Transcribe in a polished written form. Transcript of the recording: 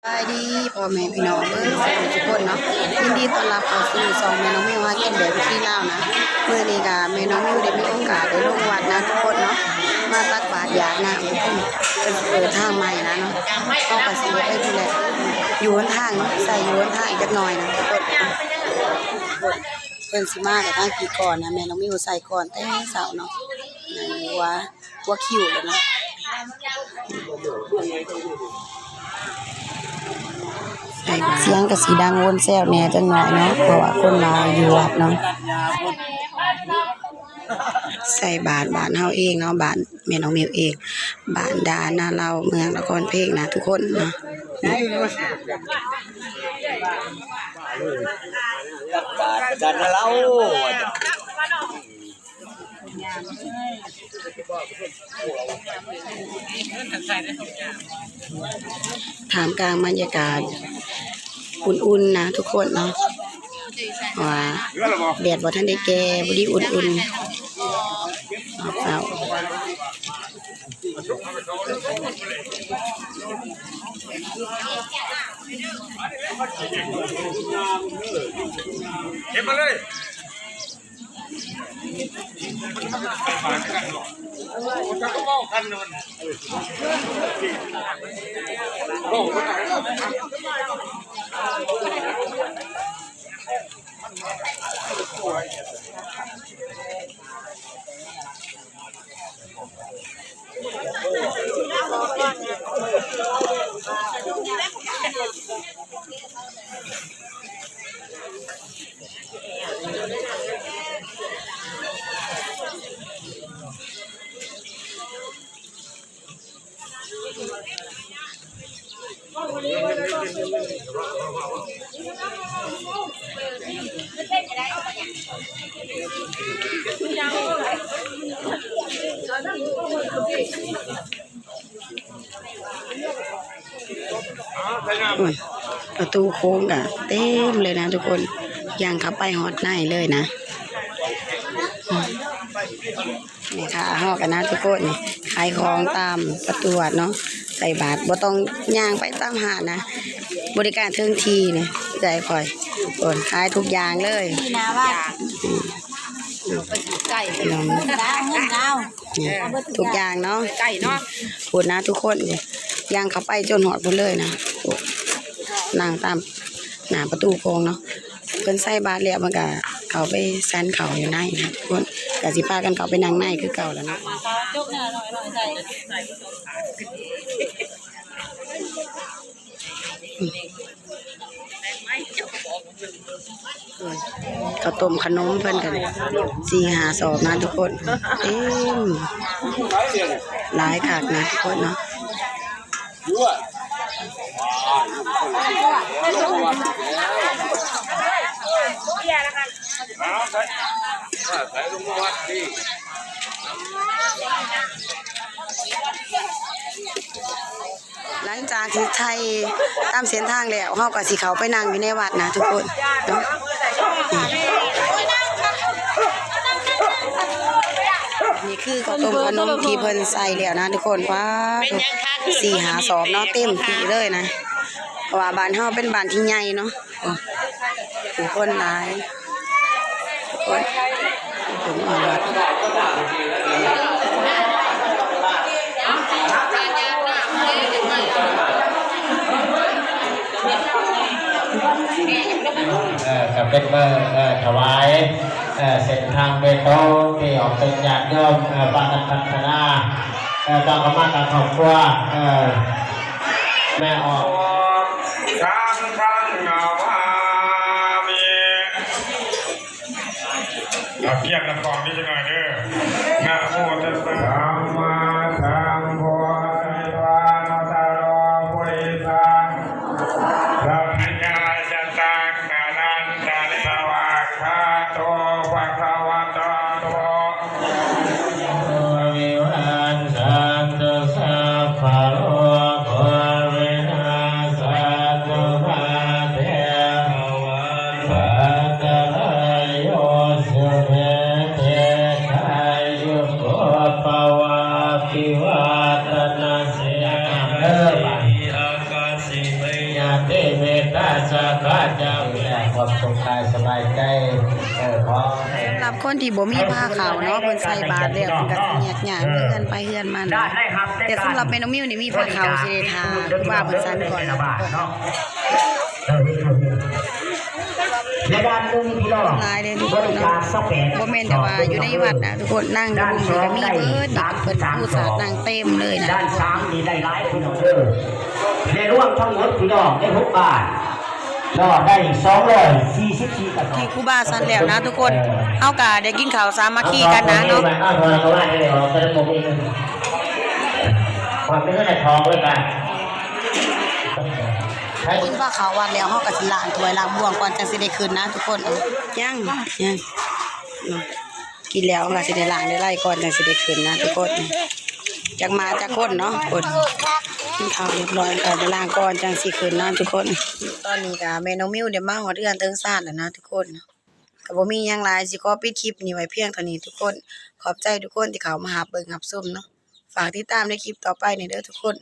สวัสดีพ่อแม่พี่น้องทุกคนเนาะยินดีต้อนรับเข้าสู่ซองแม่น้องมิวหากินแบบวิถีลาวนะเมื่อนี้ก็แม่น้องมิวได้มีโอกาสได้ลงวัดนะทุกคนเนาะมาตักบาตรยานะทุกคนเป็นเปิดทางใหม่นะเนาะต้องไปสิไปที่แหละอยู่บนทางเนาะใส่อยู่บนทางอีกจักหน่อยนะทุกคนเพิ่นสิมากับทางกี่ก่อนนะแม่น้องมิวใส่ก่อนแต่เช้าเนาะว่าคิวเลยเนาะเสียงกับสีดังวนแซวแหน่จังหน่อยเนาะเพราะว่าคนมาอยู่วัดเนาะใส่บาทเฮาเองเนาะบาทแม่น้องมิวเองบาทดาหน้าเราเมืองนครเพชรนะทุกคนเนาะบาทดันเราถามกลางบรรยากาศอุ่นๆนะทุกคนเนาะว่าแดดบ่ทันได้แก่บ่ดีอุ่นๆเอาเก็บมาเลยประตูโค้งอะเต็มเลยนะทุกคนย่างเข้าไปฮอดในเลยนะนี่ค่ะฮอกกันนะทุกคนขายของตามประตูวัดเนาะใส่บาทบ่ต้องย่างไปตามหาดนะบริการเทิงทีเนี่ยใจคอยคนขายทุกอย่างเลยไก่น้องทุกอย่างเนาะไก่เนาะพูดนะทุกคนย่างเข้าไปจนหอดหมดเลยนะนั่งตามหน้าประตูโค้งเนาะเพิ่นใส่บาทแล้วมันก็เขาไปซันเขาอยู่ในนะทุกคนก็สิพากันเขาไปนั่งในคือเก่าแล้วเนาะข้าวต้มขนมเพิ่นกัน4-5 สอบนะทุกคนเต็มหลายขากนะทุกคนเนาะหลังจากที่ไทยตามเส้นทางแล้วเฮาก็สิเข้าไปนั่งอยู่ในวัดนะทุกคนเนาะนี่คือข้าวต้มขนมที่เพิ่นใส่แล้วนะทุกคนว้า4-5 สอบเนาะเต็มที่เลยนะเพราะว่าบ้านเฮาเป็นบ้านที่ใหญ่เนาะผู้คนหลายคนถึงมาวัดก็เป็นเมื่อถวายเส้นทางเบโตที่ออกเป็นญาติโยมบ้านพัฒนาต้องกำลังการครอบครัวแม่ออกสามครั้งนาวามีเราเทียบกันก่อนนี่จะหน่อยเด้อนะโมตัสสะสัมมาสัมพุทธัสสะนะโมตัสสะปุริสังสัพพัญญาจัตตังนานันตาลิภาวะคาโตภะคะวะโตวิวัฒน์สันตุสัพพะโลกวินาศตุมาเตปัตตะโยสุเมเตคายุโกภวะภิวาทนาเสียงเด้อ ยาเตเมตตาสักขะจามีความสุขกายสบายใจขอ สำหรับคนที่บ่มีผ้าขาวเนาะเพิ่นใส่บาตรแล้วเพิ่นก็สิแยกย้ายเฮือนไปเฮือนมันนะแต่สำหรับแม่น้องมิวนี่มีผ้าขาวสิได้ทาว่าเพิ่นสั่นก่อนนะ และด้านหนึงพี่น้อง หลายเด้อทุก บ คน ริ เนาะ การสเปน บ่แม่นแต่ว่าอยู่ในวัดนะทุกคนนั่งอยู่นี่ก็มีเบิดนี่เพิ่นผู้สาดนั่งเต็มเลยนะ ด้านซ้ำนี่ได้หลายพี่น้องเด้อในรวมทั้งหมดพี่น้องได้6 บาทรอได้244กระสอ ให้ บ ครูบาสั่นแล้วนะทุกคนเฮาก็ได้กินข้าวสามัคคีกันนะเนาะ เอาทองเขาว่าได้เลยเอาแต่ผมเองความเป็นเรื่องทองเลยกันใช้ กินผ้าขาววัดแล้วเฮาก็สิล้างถ้วยล้างบ่วงก่อนจังสิได้ขึ้นนะทุกคนยังเนาะกินแล้วก็สิได้ล้างได้ไล่ก่อนจังสิได้ขึ้นนะทุกคนจักมาจักคนเนาะคนกินข้าวเรียบร้อยก็ได้ล้างก่อนจังสิขึ้นนะทุกคนตอนนี้ก็แม่น้องมิวได้มาฮอดเรือนเทิงซ่านแล้วนะทุกคนก็บ่มีหยังหลายสิขอปิดคลิปนี้ไว้เพียงเท่านี้ทุกคนขอบใจทุกคนที่เข้ามาหาเบิ่งรับชมเนาะฝากติดตามในคลิปต่อไปนี่เด้อทุกคน